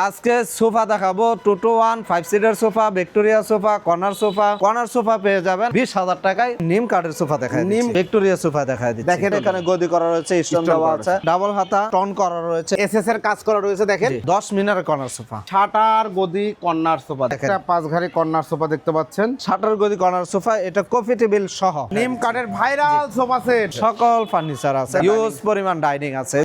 আজকে সোফা দেখাবো 2-to-1 5 seater sofa, Victoria sofa, corner sofa পেয়ে যাবেন 20,000 টাকায়। নিম কাঠের সোফা দেখায় নিম ভিক্টোরিয়া সোফা দেখায় দিচ্ছি। দেখেন এখানে গদি করা রয়েছে, স্টোন দেওয়া আছে, ডাবল হাতা টন করা রয়েছে, এসএস এর কাজ করা রয়েছে। দেখেন 10 মিনারের কর্নার সোফা, ছাটার গদি কর্নার সোফা, দেখেন। একটা 5 ঘাড়ি কর্নার সোফা দেখতে পাচ্ছেন। শাটার গদি কর্নার সোফা, এটা কফি টেবিল সহ নিম কাঠের ভাইরাল সোফা সেট, সকল ফার্নিচার আছে, ইউজ পরিমাণ ডাইনিং আছে।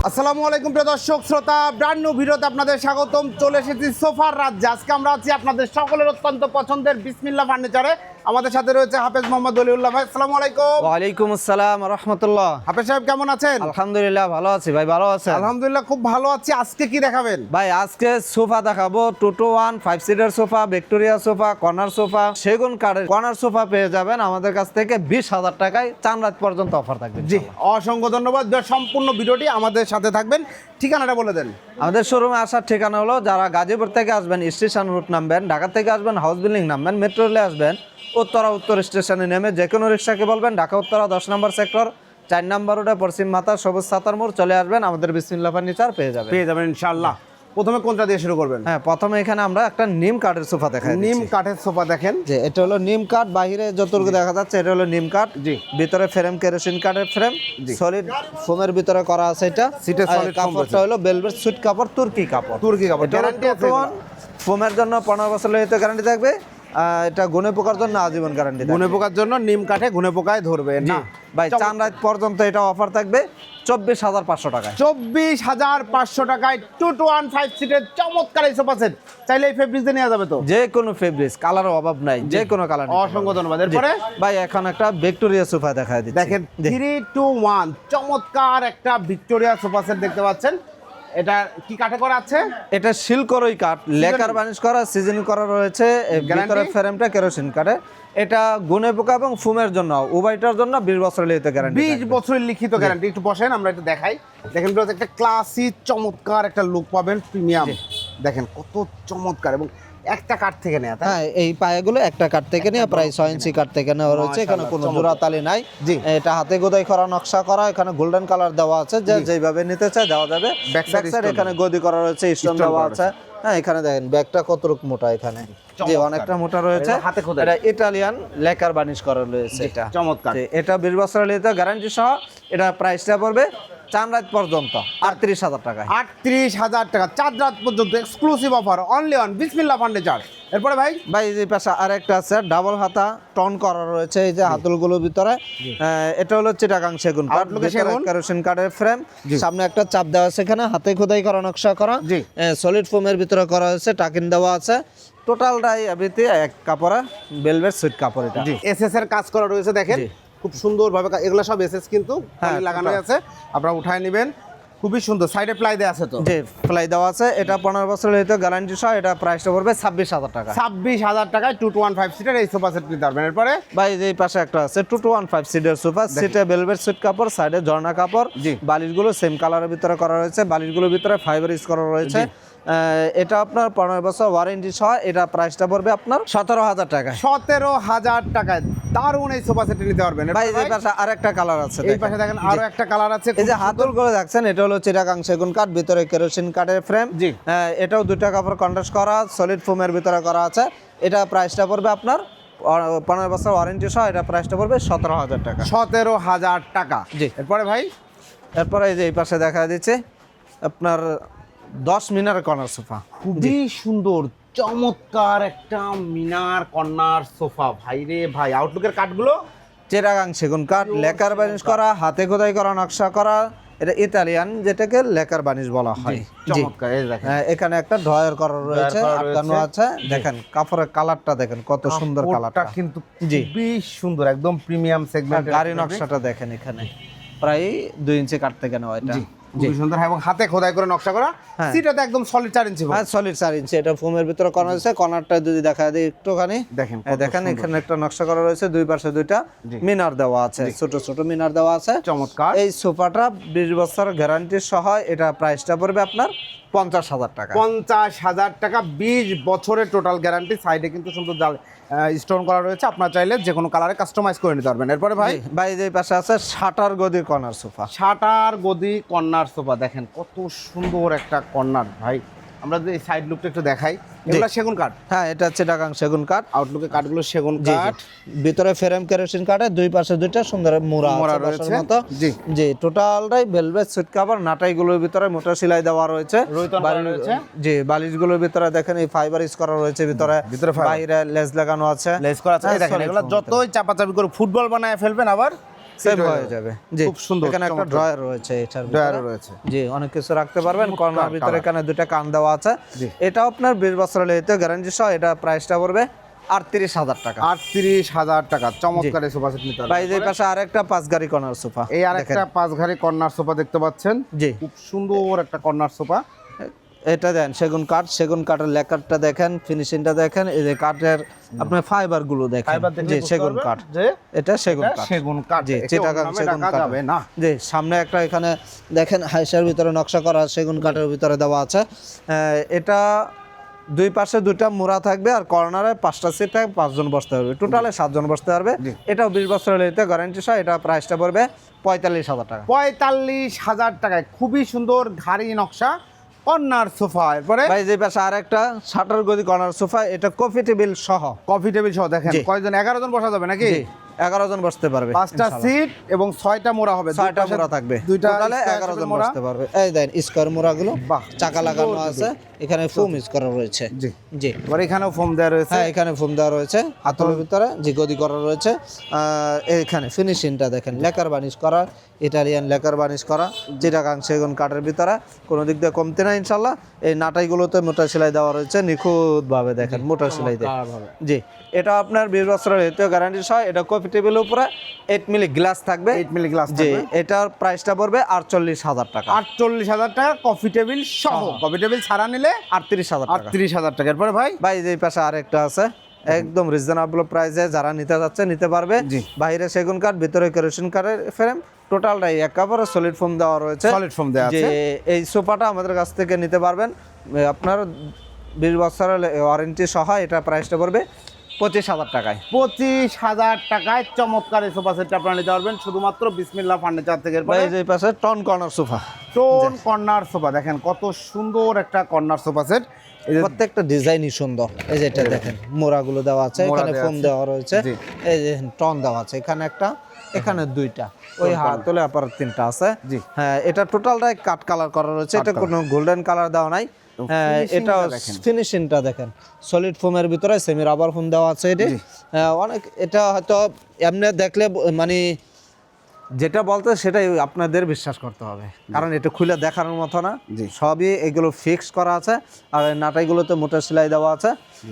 আসসালামু আলাইকুম প্রিয় দর্শক শ্রোতা, ব্র্যান্ড নিউ ভিডিওতে আপনাদের স্বাগতম। চলে এসেছি সোফার রাজ্যে। আজকে আমরা আছি আপনাদের সকলের অত্যন্ত পছন্দের বিসমিল্লাহ ফার্নিচারে। আমাদের সাথে রয়েছে হাফেজ মোহাম্মদ ওলিউল্লাহ ভাই। আসসালামু আলাইকুম। ওয়ালাইকুম আসসালাম ওয়া রাহমাতুল্লাহ। হাফেজ সাহেব কেমন আছেন? আলহামদুলিল্লাহ ভালো আছি ভাই, ভালো আছেন? আলহামদুলিল্লাহ খুব ভালো আছি। আজকে কি দেখাবেন ভাই? আজকে সোফা দেখাবো 2-to-1 5 seater sofa, Victoria sofa, corner sofa, সেগুন কাঠের কর্নার সোফা পেয়ে যাবেন আমাদের কাছ থেকে 20,000 টাকায়। চান রাত পর্যন্ত অফার থাকবে। জি, অসংখ্য ধন্যবাদ। সম্পূর্ণ ভিডিওটি আমাদের সাথে থাকবেন। ঠিকানাটা বলে দেন। আমাদের শোরুমে আসার ঠিকানা হলো, যারা গাজীপুর থেকে আসবেন স্টেশন রুট নামবেন, ঢাকা থেকে আসবেন হাউস বিল্ডিং নামবেন, মেট্রো রেলে আসবেন উত্তর স্টেশনে নেমে যে কোনো রিক্সাকে বলবেন ঢাকা উত্তরা 10 নম্বর সেক্টর 4 নম্বর রোডে পশ্চিম মাথা সবুজ সাতার মোড় চলে আসবেন, আমাদের বিসমিল্লাহ ফার্নিচার পেয়ে যাবেন ইনশাআল্লাহ। প্রথমে কোনটা দিয়ে শুরু করবেন? হ্যাঁ, প্রথমে এখানে আমরা একটা নিম কাঠের সোফা দেখাই। নিম কাঠের সোফা দেখেন, যে এটা হলো নিম কাঠ, বাহিরে যতটুকু দেখা যাচ্ছে এটা হলো নিম কাঠ। জি। ভিতরে ফ্রেম কেরোসিন কাঠের ফ্রেম, সলিড ফোমের ভিতরে করা আছে। এটা সিটে সলিড কাপড়টা হলো ভেলভেট সুইট কাপড়, তুর্কি কাপড়। গ্যারান্টি আছে। ফোমের জন্য 15 বছর লিখিত গ্যারান্টি থাকবে। এটা গুনে পোকার জন্য আজীবন গ্যারান্টি। গুনে পোকার জন্য নিম কাঠে গুনে পোকায় ধরবে না ভাই। চান রাত পর্যন্ত এটা অফার থাকবে 24,500 টাকায়। 24,500 টাকায় 2-to-1 5 সিটের চমৎকার এই সোফা সেট। চাইলে এই ফেব্রিক্স দিয়ে নেওয়া যাবে তো? যে কোনো ফেব্রিক্স, কালারের অভাব নাই, যে কোনো কালার। অসংখ্য ধন্যবাদ। এরপরে ভাই এখন একটা ভিক্টোরিয়া সোফা দেখায় দিচ্ছি। দেখেন 3-to-1 চমৎকার একটা ভিক্টোরিয়া সোফা সেট দেখতে পাচ্ছেন। এটা কি কাঠে করা আছে? এটা সিল্করই কাঠ, লেকার বানিশ করা, সিজনিং করা রয়েছে। ভিতরে ফ্রেমটা কেরোসিন কাঠে। এটা গুনে পোকা এবং ফুমের জন্য, উভয়টার জন্য 20 বছরের লিখিত গ্যারান্টি। 20 বছরের লিখিত গ্যারান্টি। একটু বসেন, আমরা একটু দেখাই। দেখেন একটা ক্লাসি চমৎকার একটা লুক পাবেন, প্রিমিয়াম। দেখেন কত চমৎকার, এবং একটা কাঠ থেকে নেওয়া। হ্যাঁ, এই পায়াগুলো একটা কাঠ থেকে নেওয়া, প্রায় 6 ইঞ্চি কাঠ থেকে নেওয়া রয়েছে। এখানে কোনো জোড়াতালি নাই। জি। এটা হাতে গোদাই করা, নকশা করা। এখানে গোল্ডেন কালার দেওয়া আছে, যে যেভাবে নিতে চায় দেওয়া যাবে। ব্যাক সাইড এখানে গদি করা রয়েছে, স্টোন দেওয়া আছে। হ্যাঁ, এখানে দেখেন ব্যাগটা কতটুকু মোটা, এখানে যে অনেকটা মোটা রয়েছে। হাতে খোদা, এটা ইটালিয়ান লেকার বানিশ করা রয়েছে। এটা চমৎকার। এটা 20 বছরের লিখিত গ্যারান্টি সহ। এটা প্রাইসটা পড়বে চান রাত পর্যন্ত 38,000 টাকা। 38,000 টাকা, 4 রাত পর্যন্ত এক্সক্লুসিভ অফার, অনলি অন বিসমিল্লাহ ফার্নিচার। এরপরে ভাই এই পাশে আরেকটা আছে, ডাবল হাতা টন করা রয়েছে। এই যে হাতলগুলোর ভিতরে এটা হলো চিটাগাং সেগুন কাঠ, কেরোসিন কাঠের ফ্রেম, সামনে একটা চাপ দেওয়া আছে, এখানে হাতে খোদাই করা, নকশা করা, সলিড ফোমের ভিতরে করা হয়েছে, টাকিন দেওয়া আছে। টোটালটাই এভরিথিং এক কাপড়ে ভেলভেট সুইট কাপড়। এটা এসএস এর কাজ করা রয়েছে। দেখেন খুব সুন্দরভাবে এগুলো সব এসএস কিন্তু লাগানো আছে, আপনারা উঠায় নেবেন। খুবই সুন্দর। সাইডে প্লাই দেওয়া আছে তো? জি, প্লাই দেওয়া আছে। এটা 15 বছরের হয়তো গ্যারান্টি সহ। এটা প্রাইসটা পড়বে 26,000 টাকা। 26,000 টাকায় 2-to-1 5 সিটার এই সোফা সেট নিতে পারবেন। এরপরে ভাই এই পাশে একটা আছে 2-to-1 5 সিটার সোফা, সিটে ভেলভেট সুইট কাপড়, সাইডে ঝর্ণা কাপড়। বালিশগুলো সেম কালারের ভিতরে করা রয়েছে, বালিশগুলোর ভিতরে ফাইবার ইউজ করা রয়েছে। এটা আপনার 15 বছর ওয়ারেন্টি সহ। এটা প্রাইসটা পড়বে আপনার 17,000 টাকা। 17,000 টাকায় দারুণ এই সোফা সেট নিতে পারবেন। ভাই এই পাশে আরেকটা কালার আছে, এই পাশে দেখেন আরো একটা কালার আছে। এই যে হাতলগুলো দেখছেন, এটা হলো চিটাগাং সেগুন কাঠ, ভিতরে কেরোসিন কাঠের ফ্রেম। এটাও 2টা কাপড় কন্ট্রাস্ট করা, সলিড ফোমের ভিতরে করা আছে। এটা প্রাইসটা পড়বে আপনার 15 বছর ওয়ারেন্টি সহ। এটা প্রাইসটা পড়বে 17,000 টাকা। 17,000 টাকা। জি। এরপরে ভাই, এরপরে এই যে এই পাশে দেখা দিচ্ছে আপনার 10 মিনারের কর্নার সোফা, খুবই সুন্দর চমৎকার একটা মিনার কর্নার সোফা। ভাই রে ভাই, আউটলুকের কাঠগুলো চিটাগাং সেগুন কাঠ, লেকার বানিশ করা, হাতে খোদাই করা, নকশা করা। এটা ইতালিয়ান, যেটাকে লেকার বানিশ বলা হয়। চমৎকার। এই দেখেন এখানে একটা ড্রয়ার করা রয়েছে, আটকানো আছে। দেখেন কাপড়ের কালারটা দেখেন কত সুন্দর, কালারটা কিন্তু খুবই সুন্দর, একদম প্রিমিয়াম সেগমেন্ট। গাড়ি নকশাটা দেখেন, এখানে প্রায় 2 ইঞ্চি কাঠ থেকে নেওয়া। এটা খুবই সুন্দর এবং হাতে খোদাই করে নকশা করা। সিটটা একদম সলিড 4 ইঞ্চি। হ্যাঁ, সলিড 4 ইঞ্চি। এটা ফোমের ভিতরে করা হয়েছে। কর্নারটা যদি দেখা যায় একটুখানি, দেখেন এখানে একটা নকশা করা রয়েছে, দুই পাশে 2টা মিনার দেওয়া আছে, ছোট ছোট মিনার দেওয়া আছে। চমৎকার। এই সোফাটা 20 বছর গ্যারান্টি সহ। এটা প্রাইসটা পড়বে আপনার 50,000 টাকা। 50,000 টাকা, 20 বছরের টোটাল গ্যারান্টি। সাইডে কিন্তু সুন্দর স্টোন করা রয়েছে, আপনার চাইলে যে কোনো কালারে কাস্টমাইজ করে নিতে পারবেন। এরপরে ভাই ভাই যে পাশে আছে শাটার গদি কর্নার সোফা। শাটার গদি কর্নার সোফা, দেখেন কত সুন্দর একটা কর্নার ভাই। আমরা যদি এই সাইড লুকটা একটু দেখাই, এগুলো সেগুন কাঠ। হ্যাঁ, এটা চিটাগাং সেগুন কাঠ। আউটলুকে কাঠগুলো সেগুন জি, জি। কাঠ, ভিতরে ফ্রেম কেরোসিন কাঠে, দুই পাশে দুইটা সুন্দর মোড়া মোড়া আছে রয়েছে। বসার মতো। জি। জি, টোটালটাই ভেলভেট সুট কভার। নাটাইগুলোর ভিতরে মোটা সেলাই দেওয়া রয়েছে। রুইতন করা রয়েছে। জি, বালিশগুলোর ভিতরে দেখেন এই ফাইবার ইউজ করা রয়েছে ভিতরে fiber। বাইরে লেস লাগানো আছে। লেস করা আছে। এই হ্যাঁ, দেখেন solid এগুলো foam যতই চাপাচাপি করে ফুটবল বানায় ফেলবেন আবার সেভ হয়ে যাবে। জি, খুব সুন্দর, এখানে একটা চমৎকার। ড্রয়ার রয়েছে, এটার ড্রয়ার ভিতরে। রয়েছে। জি, অনেক কিছু রাখতে পারবেন। চমৎকার কর্নার ভিতরে colour। এখানে দুইটা কান দেওয়া আছে। জি। এটাও আপনার 20 বছরের লেতে গ্যারান্টি সহ। এটা প্রাইসটা পড়বে 38,000 টাকা। 38,000 টাকা। চমৎকার এই সোফা সেট নিতে ভাই যে পারবেন। পাশে আরেকটা 5 গাড়ি কর্নার সোফা। এই আরেকটা 5 ঘাড়ি কর্নার সোফা দেখতে পাচ্ছেন। জি, খুব সুন্দর একটা কর্নার সোফা। এটা দেন সেগুন কাঠ। সেগুন কাঠের লেকারটা দেখেন, ফিনিশিংটা দেখেন, এই যে কাঠের আপনার ফাইবার গুলো দেখেন। ফাইবার দেখলে জি, বুঝতে সেগুন পারবেন কাঠ। যে এটা সেগুন এটা কাঠ। সেগুন কাঠ। জি, একে চিটাগাং অন্য নামে সেগুন ডাকা কাঠ। যাবে না। জি, সামনে একটা এখানে দেখেন হাইসার ভিতরে নকশা করা সেগুন কাঠের ভিতরে দেওয়া আছে। এটা দুই পাশে দুইটা মোড়া থাকবে আর কর্নারে 5টা সিট থাকবে, 5 জন বসতে পারবে। টোটালে 7 জন বসতে পারবে। জি। এটাও 20 বছরের লেতে গ্যারান্টি সহ। এটা প্রাইসটা পড়বে 45,000 টাকা। 45,000 টাকায় খুবই সুন্দর ঘাড়ি নকশা কর্নার সোফা। এরপরে ভাই যে পাশে আরেকটা শাটার গদি কর্নার সোফা। এটা কফি টেবিল সহ। কফি টেবিল সহ দেখেন জি। কয়জন, 11 জন বসা যাবে নাকি? জি, 11 জন বসতে পারবে। 5টা ইনশাআল্লাহ। সিট এবং 6টা মোড়া হবে। 6টা মোড়া থাকবে। দুইটা টোটালে square 11 জন shape-এর মোড়া। বসতে পারবে। এই দেন স্কয়ার মোড়াগুলো বাহ, চাকা লাগানো সুন্দর আছে। এখানে ফোম ইউজ করা রয়েছে। জি। জি, এবার এখানেও ফোম দেওয়া রয়েছে। হ্যাঁ, এখানে ফোম দেওয়া রয়েছে হাতলের ভিতরে। জি, গদি করা রয়েছে। এখানে ফিনিশিংটা দেখেন, লেকার বানিশ করা, ইটালিয়ান লেকার বানিশ করা, চিটাগাং সেগুন কাঠের ভিতরে। কোনো দিক দিয়ে কমতে না ইনশাল্লাহ। এই নাটাইগুলোতে মোটা সেলাই দেওয়া রয়েছে নিখুঁতভাবে দেখেন, মোটা সেলাই দেয়। চমৎকারভাবে। জি, এটা আপনার 20 বছরের হেতেও গ্যারান্টি সহ। এটা কফি টেবিলের উপরে 8 মিলি গ্লাস থাকবে। 8 মিলি গ্লাস জি, থাকবে। এটার প্রাইসটা পড়বে 48,000 টাকা। 48,000 টাকা কফি টেবিল সহ। কফি টেবিল ছাড়া নিলে 38,000 টাকা। 38,000 টাকা। এরপরে ভাই ভাই এই পাশে আরেকটা আছে একদম রিজনেবল প্রাইসে, যারা নিতে যাচ্ছে নিতে পারবে। জি। বাইরে সেগুন কাঠ, ভিতরে কেরোসিন কাঠের ফ্রেম, টোটালটাই একেবারে সলিড ফোম দেওয়া রয়েছে। সলিড ফোম দেওয়া যে আছে। এই সোফাটা আমাদের কাছ থেকে নিতে পারবেন। আপনার 20 বছরের ওয়ারেন্টি সহ। এটা প্রাইসটা পড়বে 25,000 টাকায়। 25,000 টাকায় চমৎকার এই সোফা সেটটা আপনারা নিতে পারবেন শুধুমাত্র বিসমিল্লাহ ফার্নিচার থেকে। ভাই এরপরে এই পাশে tone corner sofa. Tone corner sofa দেখেন কত সুন্দর একটা কর্নার সোফা সেট। এই যে প্রত্যেকটা ডিজাইনই সুন্দর। এই যে এটা দেখেন মোড়াগুলো দেওয়া আছে, মোড়া এখানে দেওয়া ফোম আছে। দেওয়া রয়েছে। জি। এই যে টন দেওয়া আছে, এখানে একটা, এখানে দুইটা, ওই হাতলে আপার 3টা আছে। জি। হ্যাঁ, এটা টোটালটাই কাট কালার করা রয়েছে। এটা কোনো গোল্ডেন কালার দেওয়া নাই। হ্যাঁ, এটা finishing-টা দেখেন। ফিনিশিংটা দেখেন, সলিড ফোমের ভিতরে সেমি রাবার ফোম দেওয়া আছে। এটা অনেক, এটা হয়তো এমনি দেখলে মানে যেটা বলতে সেটাই আপনাদের বিশ্বাস করতে হবে, কারণ এটা খুলে দেখানোর মতো না। জি। সবই এগুলো ফিক্স করা আছে আর এই নাটাইগুলোতে মোটা সেলাই দেওয়া আছে।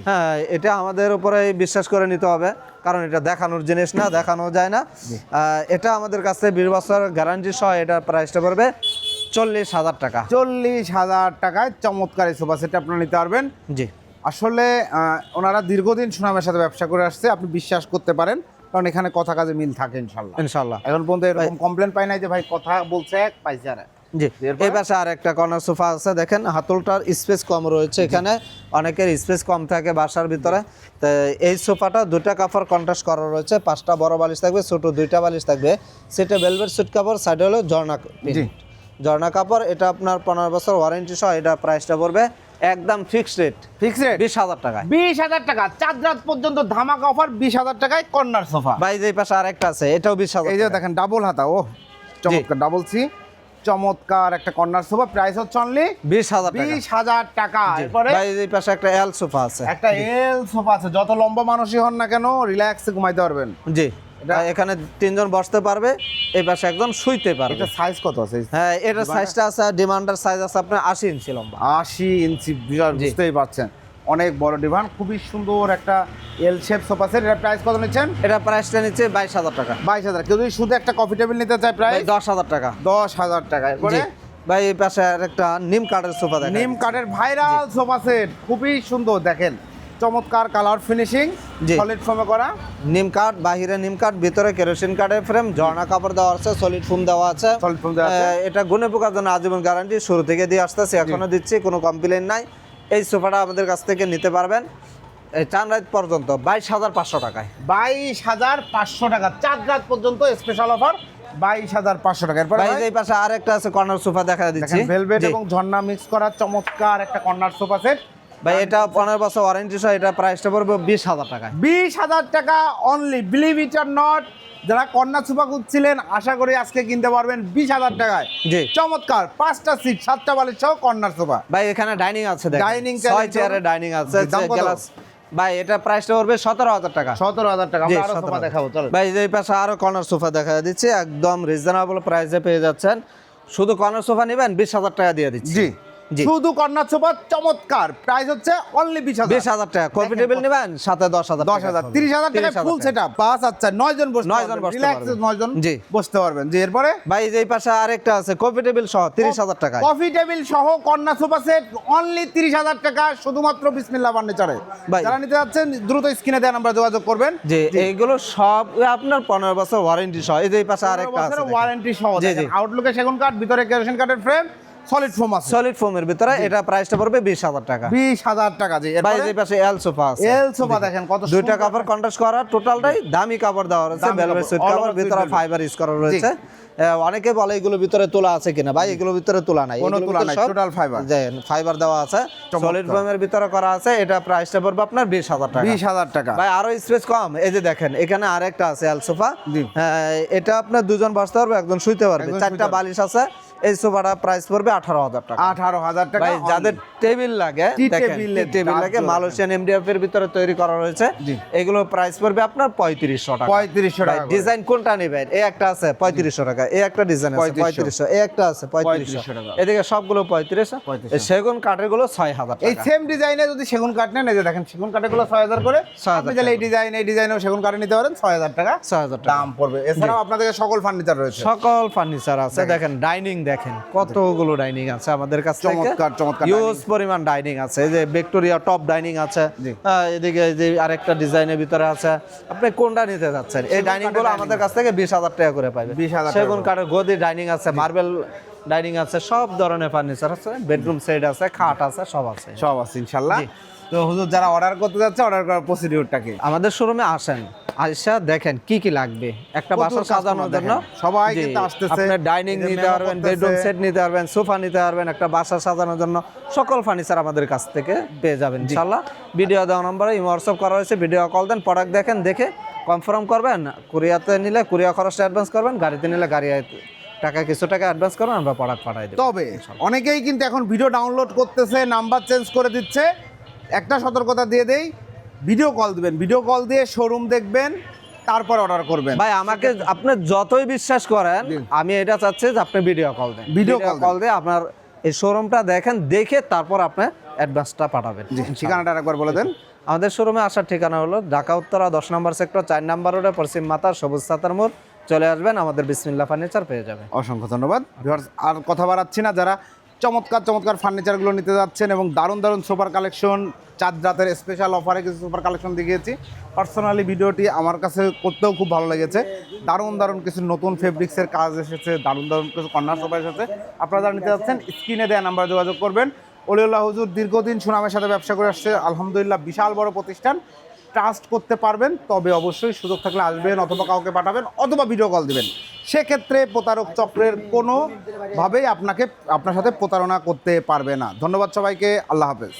হ্যাঁ, এটা আমাদের উপরে বিশ্বাস করে নিতে হবে, কারণ এটা দেখানোর জিনিস না, দেখানো যায় না। এটা আমাদের কাছে 20 বছর গ্যারান্টি সহ। এটার প্রাইসটা পড়বে 40,000 টাকা। 40,000 টাকায় চমৎকার এই সোফা সেটটা আপনারা নিতে পারবেন। জি, আসলে ওনারা দীর্ঘদিন সুনামের সাথে ব্যবসা করে আসছে, আপনি বিশ্বাস করতে পারেন, কারণ এখানে কথা কাজে মিল থাকে ইনশাল্লাহ। ইনশাল্লাহ। এখন পর্যন্ত এরকম কমপ্লেন পাই নাই যে ভাই কথা বলছে এক পাইছে আর এক। জি, এরপরে? এই পাশে আর একটা কর্নার সোফা আছে। দেখেন হাতলটার স্পেস কম রয়েছে, এখানে অনেকের স্পেস কম থাকে বাসার ভিতরে। তো এই সোফাটা দুটা কাপড় কন্ট্রাস্ট করা রয়েছে, 5টা বড় বালিশ থাকবে, ছোট 2টা বালিশ থাকবে। সেটা ভেলভেট সুট কাপড়, সাইডে হলো ঝর্ণা জি। ঝর্ণা কাপড়। এটা আপনার 15 বছর ওয়ারেন্টি সহ। এটা প্রাইসটা পড়বে একদম ফিক্সড রেট ফিক্স রেট 20,000 টাকায়। 20,000 টাকা। চাঁদ রাত পর্যন্ত ধামাকা অফার 20,000 টাকায় কর্নার সোফা। ভাই যে পাশে আরেকটা আছে, এটাও 20,000 এই যে টাকা। দেখেন ডাবল হাতা, ও চমৎকার ডাবল সি, চমৎকার একটা কর্নার সোফা। প্রাইস হচ্ছে অনলি 20,000 টাকা। 20,000 টাকা। এরপরে ভাই এই পাশে একটা এল সোফা আছে। একটা এল সোফা আছে, যত লম্বা মানুষই হন না কেন রিল্যাক্সে ঘুমাইতে পারবেন। জি, এখানে 3 জন বসতে পারবে, এই পাশে একজন শুইতে পারবে। এটা সাইজ কত আছে? হ্যাঁ, এটার সাইজটা আছে, ডিমান্ডার সাইজ আছে আপনার 80 ইঞ্চি লম্বা। 80 ইঞ্চি, বুঝতেই পারছেন অনেক বড় ডিভান। খুবই সুন্দর একটা এল শেপ সোফা সেট। এর প্রাইস কত নিচ্ছেন? এটা প্রাইসটা নিচ্ছে 22,000 টাকা। 22,000। কেউ যদি শুধু একটা কফি টেবিল নিতে চায় প্রাইস ভাই 10,000 টাকা। 10,000 টাকা। এরপরে জি, ভাই এই পাশে একটা নিম কাঠের সোফা দেখেন। নিম কাঠের ভাইরাল সোফা সেট, খুবই সুন্দর দেখেন, চমৎকার কালার ফিনিশিং, জি। সলিড ফোমে করা। নিম কাঠ, বাহিরে নিম কাঠ, ভিতরে কেরোসিন কাঠের ফ্রেম, ঝর্ণা কাপড় দেওয়া আছে, সলিড ফোম দেওয়া আছে। সলিড ফোম দেওয়া আছে। এটা গুনে পোকার জন্য আজীবন গ্যারান্টি, শুরু থেকে দিয়ে আসতেছে, এখনো দিচ্ছি, কোনো কমপ্লেন নাই। এই সোফাটা আমাদের কাছ থেকে নিতে পারবেন এই চার রাত পর্যন্ত 22,500 টাকায়। 22,500 টাকা, 4 রাত পর্যন্ত স্পেশাল অফার 22,500 টাকা। এরপরে ভাই এই পাশে আরেকটা আছে কর্নার সোফা দেখা দিচ্ছি, ভেলভেট জি। এবং ঝর্ণা মিক্স করা চমৎকার একটা কর্নার সোফা সেট। ভাই এটা 15 বছর ওয়ারেন্টি সহ, এটা প্রাইসটা পড়বে 20,000 টাকায়। 20,000 টাকা only, believe it or not. যারা কর্নার সোফা খুঁজছিলেন আশা করি আজকে কিনতে পারবেন 20,000 টাকায়। জি। চমৎকার 5টা সিট 7টা বালিশ সহ কর্নার সোফা। ভাই এখানে ডাইনিং আছে, দেখেন ডাইনিং 6 চেয়ারের ডাইনিং আছে, দাম কত? গ্লাস। ভাই এটা প্রাইসটা পড়বে 17,000 টাকা। 17,000 টাকা। জি, আমরা আরো 17,000 সোফা দেখাবো, চলো। ভাই এই পাশে আরো কর্নার সোফা দেখা দিচ্ছি, একদম রিজনেবল প্রাইসে পেয়ে যাচ্ছেন। শুধু কর্নার সোফা নেবেন 20,000 টাকা দিয়ে দিচ্ছি। জি জি। শুধু কর্নার সোফা চমৎকার, প্রাইস হচ্ছে অনলি 20,000। 20,000 টাকা। কফি টেবিল নেবেন সাথে 10,000 টাকা। 10,000 30,000 টাকা ফুল সেটআপ। বাস আচ্ছা 9 জন বসতে 9 জন পারবেন, বসতে রিল্যাক্স পারবেন। 9 জন জি। বসতে পারবেন। জি এরপরে ভাই এই পাশে আরেকটা আছে কফি টেবিল সহ 30,000 টাকা। কফি টেবিল সহ কর্নার সোফা সেট অনলি 30,000 টাকা শুধুমাত্র বিসমিল্লাহ ফার্নিচারে। ভাই। যারা নিতে যাচ্ছেন দ্রুত স্ক্রিনে দেওয়া নাম্বারে যোগাযোগ করবেন। যে এইগুলো সব আপনার 15 বছর ওয়ারেন্টি সহ। এই যে পাশে আরেকটা আছে, ওয়ারেন্টি সহ। জি, জি। আউটলুকে সেগুন কাঠ, ভিতরে কেরোসিন কাঠের ফ্রেম, সলিড ফোম আছে। সলিড ফোমের ভিতরে, এটা প্রাইসটা পড়বে 20,000 টাকা। 20,000 টাকা। জি ভাই এরপরে এই পাশে এল সোফা আছে, এল সোফা দেখেন কত দুইটা সুন্দর। কাপড় কন্ট্রাস্ট করা, টোটালটাই দামি কাপড় দেওয়া রয়েছে, দামি ভেলভেট কাপড়, সুইট all কাপড়, over ভিতরে velvet। ফাইবার ইউজ করা রয়েছে। অনেকে বলে এগুলো ভিতরে তোলা আছে কিনা, ভাই এগুলো ভিতরে তোলা নাই, কোনো এগুলোর তোলা ভিতরে নাই, সব total fiber। ফাইবার দেওয়া আছে, চমৎকার। সলিড ফোমের ভিতরে করা আছে। এটা প্রাইসটা পড়বে আপনার 20,000 টাকা। 20,000 টাকা। ভাই আরো স্পেস কম, এই যে দেখেন এখানে আরেকটা আছে এল সোফা। জি। এটা আপনার দুজন বসতে পারবে, একজন শুইতে পারবে, একজন 4টা শুইতে বালিশ আছে। এই সোফাটা প্রাইস পড়বে 18,000 টাকা। 18,000 টাকা। ভাই যাদের টেবিল লাগে, টি দেখেন টেবিলের টেবিল দাম লাগে, তো মালয়েশিয়ান এমডিএফ এর ভিতরে তৈরি করা রয়েছে। জি। এগুলো প্রাইস পড়বে আপনার 3500 টাকা। 3500 টাকা করে। ডিজাইন কোনটা নেবেন? এই একটা আছে 3500 টাকা, এই একটা ডিজাইন আছে 3500, এই একটা আছে 3500 টাকা। এদিকে সবগুলো 3500। 3500 এই সেগুন কাঠের গুলো 6,000 এই টাকা। সেম ডিজাইনে যদি সেগুন কাঠ নেন, এই যে দেখেন সেগুন কাঠের গুলো 6,000 করে। 6,000 আপনি চাইলে এই ডিজাইনেও সেগুন কাঠে নিতে পারেন, 6,000 টাকা 6,000 টাকা দাম পড়বে। এছাড়াও আপনাদের সকল ফার্নিচার রয়েছে। সকল ফার্নিচার আছে, দেখেন ডাইনিং দেখেন কতগুলো ডাইনিং আছে আমাদের কাছে, চমৎকার চমৎকার ইউজ পরিমাণ ডাইনিং আছে। এই যে ভিক্টোরিয়া টপ ডাইনিং আছে, জি। এদিকে এই যে আরেকটা ডিজাইনের ভিতরে আছে। আপনি কোনটা নিতে যাচ্ছেন? এই ডাইনিং গুলো আমাদের কাছ থেকে 20,000 টাকা করে পাবেন। 20,000 সেগুন কাঠের গদি ডাইনিং আছে, মার্বেল ডাইনিং আছে, সব ধরনের ফার্নিচার আছে, বেডরুম সেট আছে, খাট আছে, সব আছে। সব আছে ইনশাআল্লাহ। জি। তো হুজুর যারা অর্ডার করতে যাচ্ছে, অর্ডার করার প্রসিডিউরটা কি? আমাদের শোরুমে আসেন, আইসা দেখেন কি কি লাগবে একটা প্রচুর বাসা সাজানোর customer জন্য। দেখেন। সবাই জি, কিন্তু আসতেছে। আপনি ডাইনিং এই যে নিতে memo পারবেন, করতেছে। বেডরুম সেট নিতে পারবেন, সোফা নিতে পারবেন, একটা বাসা সাজানোর জন্য সকল ফার্নিচার আমাদের কাছ থেকে পেয়ে যাবেন ইনশাআল্লাহ। ভিডিও দেওয়া নম্বরে ইমো হোয়াটসঅ্যাপ করা হয়েছে, ভিডিও কল দেন, প্রোডাক্ট দেখেন, দেখে কনফার্ম করবেন। কুরিয়াতে নিলে কুরিয়ার খরচটা অ্যাডভান্স করবেন, গাড়িতে নিলে গাড়ি টাকা কিছু টাকা অ্যাডভান্স করবেন, আমরা প্রোডাক্ট পাঠাই দেব। তবে অনেকেই কিন্তু এখন ভিডিও ডাউনলোড করতেছে, নাম্বার চেঞ্জ করে দিচ্ছে। একটা সতর্কতা দিয়ে দেই, ভিডিও কল দিবেন, ভিডিও কল দিয়ে শোরুম দেখবেন, তারপর অর্ডার করবেন। ভাই আমাকে আপনি যতই বিশ্বাস করেন, আমি এটা চাচ্ছি যে আপনি ভিডিও কল দেন, ভিডিও কল দিয়ে আপনার এই শোরুমটা দেখেন, দেখে তারপর আপনি অ্যাডভান্সটা পাঠাবেন। ঠিকানাটা একবার বলে দেন। আমাদের শোরুমে আসার ঠিকানা হলো ঢাকা উত্তরা 10 নম্বর সেক্টর 4 নম্বর রোডে পশ্চিম মাতার সবুজ সাতার মোড়। চলে আসবেন, আমাদের বিসমিল্লাহ ফার্নিচার পেয়ে যাবেন। অসংখ্য ধন্যবাদ ভিউয়ার্স। আর কথা বাড়াচ্ছি না, যারা চমৎকার চমৎকার ফার্নিচারগুলো নিতে যাচ্ছেন এবং দারুণ দারুণ সোফার কালেকশন, চাঁদ রাতের স্পেশাল অফারে কিছু সোফার কালেকশন দেখিয়েছি। পার্সোনালি ভিডিওটি আমার কাছে করতেও খুব ভালো লেগেছে। দারুণ দারুণ কিছু নতুন ফেব্রিক্সের কাজ এসেছে, দারুণ দারুণ কিছু কর্নার সোফা এসেছে। আপনারা যারা নিতে যাচ্ছেন স্ক্রিনে দেওয়া নাম্বারে যোগাযোগ করবেন। অলিউল্লাহ হুজুর দীর্ঘদিন সুনামের সাথে ব্যবসা করে আসছে, আলহামদুলিল্লাহ বিশাল বড় প্রতিষ্ঠান, ট্রাস্ট করতে পারবেন। তবে অবশ্যই সুযোগ থাকলে আসবেন, অথবা কাউকে পাঠাবেন, অথবা ভিডিও কল দিবেন। সেক্ষেত্রে প্রতারক চক্রের কোনোভাবেই আপনার সাথে প্রতারণা করতে পারবে না। ধন্যবাদ সবাইকে, আল্লাহ হাফেজ।